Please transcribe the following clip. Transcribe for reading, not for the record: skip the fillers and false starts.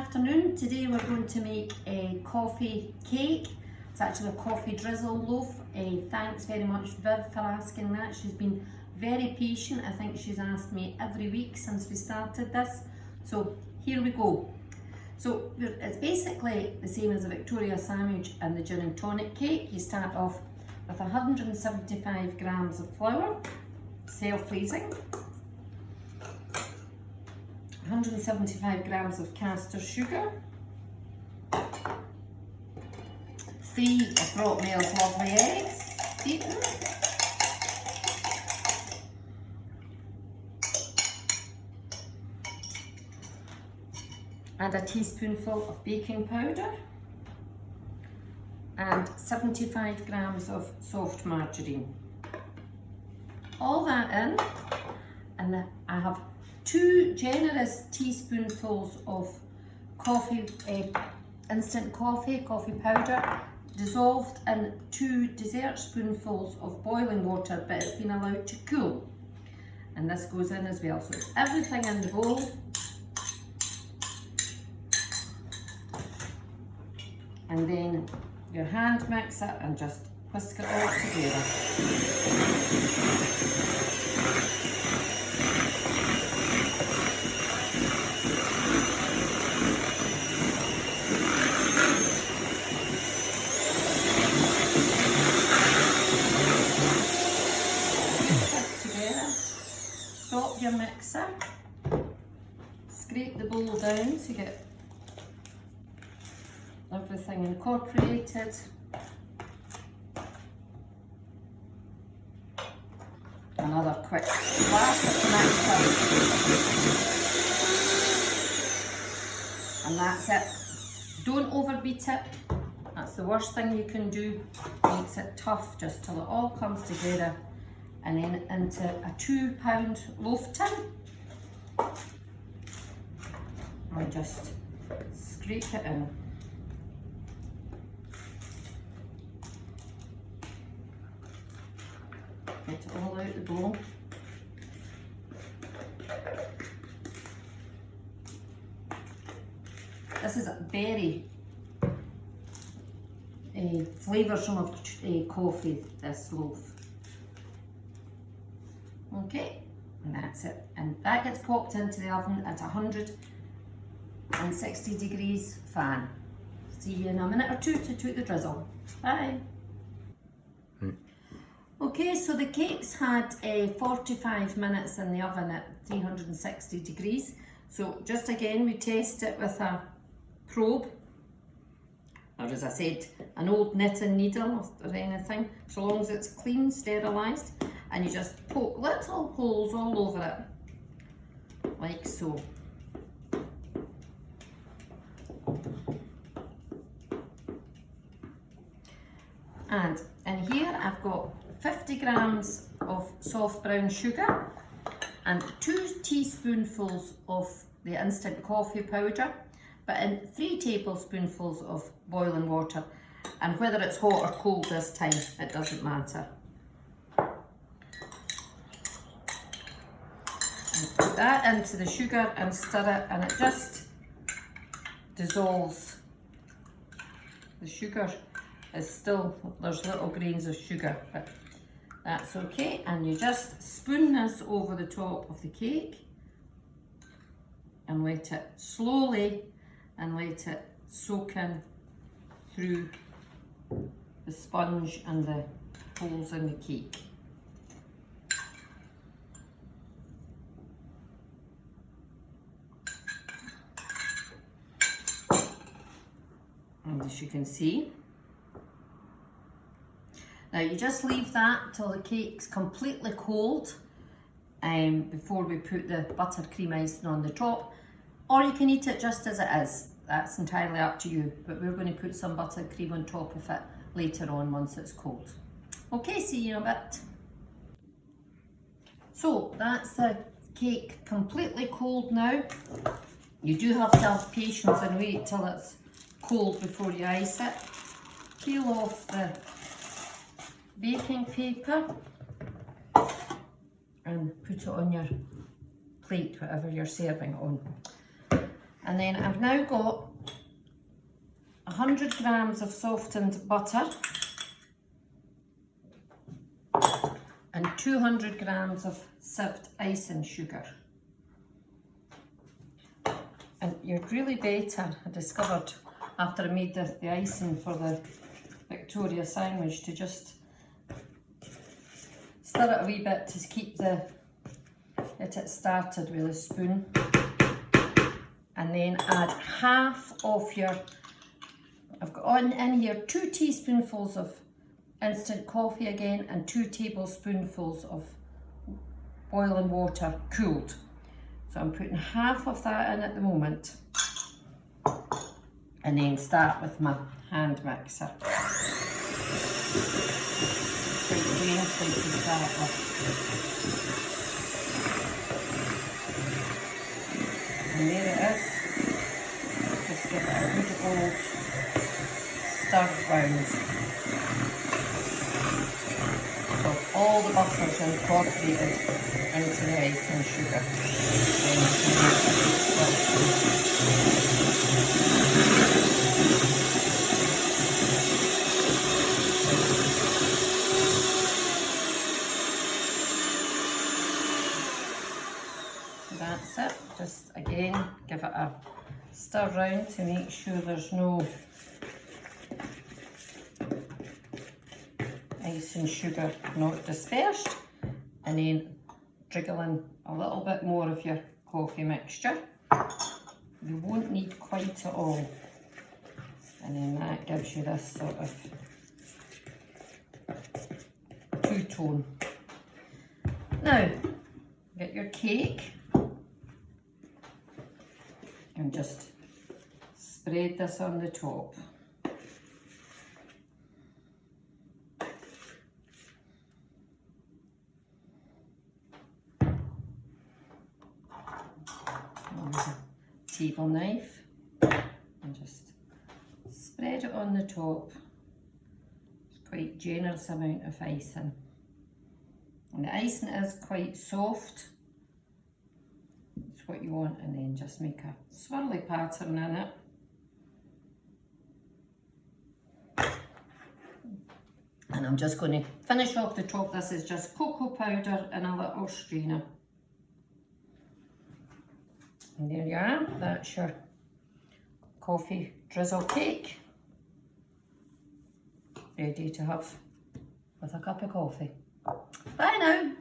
afternoon. Today we're going to make a coffee cake. It's actually a coffee drizzle loaf. Thanks very much Viv for asking that. She's been very patient. I think she's asked me every week since we started this. So here we go. So it's basically the same as a Victoria sandwich and the gin and tonic cake. You start off with 175 grams of flour, self-raising, 175 grams of caster sugar, 3 of Rockmel's lovely eggs, beaten, and a teaspoonful of baking powder, and 75 grams of soft margarine. All that in, and I have 2 generous teaspoonfuls of coffee, instant coffee powder, dissolved in 2 dessert spoonfuls of boiling water, but it's been allowed to cool. And this goes in as well. So it's everything in the bowl. And then your hand mixer and just whisk it all together. Stop your mixer, scrape the bowl down to get everything incorporated. Another quick blast of the mixer. And that's it. Don't overbeat it. That's the worst thing you can do. Makes it tough just till it all comes together. And then into a 2-pound loaf tin. And just scrape it in. Get it all out the bowl. This is a berry flavoursome of coffee, this loaf. Okay, and that's it. And that gets popped into the oven at 160 degrees fan. See you in a minute or two to do the drizzle. Bye. Okay, so the cake's had 45 minutes in the oven at 360 degrees. So just again, we test it with a probe, or as I said, an old knitting needle or anything, so long as it's clean, sterilised, and you just poke little holes all over it, like so. And in here I've got 50 grams of soft brown sugar and 2 teaspoonfuls of the instant coffee powder, but in 3 tablespoonfuls of boiling water. And whether it's hot or cold this time, it doesn't matter. And put that into the sugar and stir it, and it just dissolves. The sugar is still, there's little grains of sugar, but that's okay. And you just spoon this over the top of the cake and let it slowly and let it soak in through the sponge and the holes in the cake. And as you can see, now you just leave that till the cake's completely cold before we put the buttercream icing on the top, or you can eat it just as it is. That's entirely up to you, but we're going to put some buttercream on top of it later on once it's cold. Okay, see you in a bit. So that's the cake completely cold now. You do have to have patience and wait till it's cold before you ice it. Peel off the baking paper and put it on your plate, whatever you're serving on. And then I've now got 100 grams of softened butter and 200 grams of sieved icing sugar. And you're really better, I discovered after I made the icing for the Victoria sandwich, to just stir it a wee bit to keep get it started with a spoon. And then add half of your, I've got in here 2 teaspoonfuls of instant coffee again, and 2 tablespoonfuls of boiling water cooled. So I'm putting half of that in at the moment, and then start with my hand mixer. Quite gently to start with. And there it is. Just give it a good old stir round. So all the butter's incorporated into the icing sugar. That's it. Just again give it a stir round to make sure there's no icing sugar not dispersed, and then drizzle in a little bit more of your coffee mixture. You won't need quite at all, and then that gives you this sort of two-tone. Now get your cake and just spread this on the top. Table knife and just spread it on the top. It's quite generous amount of icing, and the icing is quite soft. It's what you want, and then just make a swirly pattern in it. And I'm just going to finish off the top. This is just cocoa powder in a little strainer. And there you are, that's your coffee drizzle cake, ready to have with a cup of coffee. Bye now.